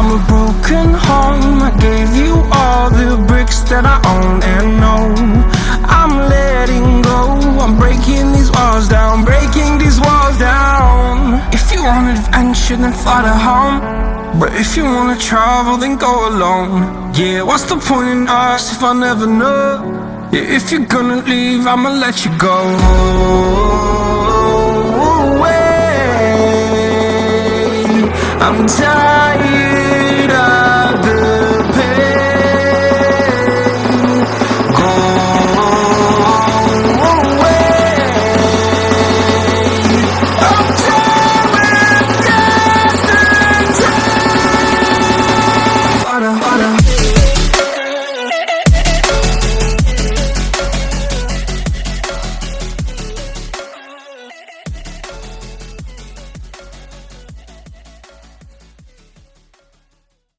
from a broken home. I gave you all the bricks that I own and know. I'm letting go, I'm breaking these walls down, breaking these walls down. If you want adventure, then fly to home. But if you wanna travel, then go alone. Yeah, what's the point in us if I never know? Yeah, if you're gonna leave, I'ma let you go. I'm tired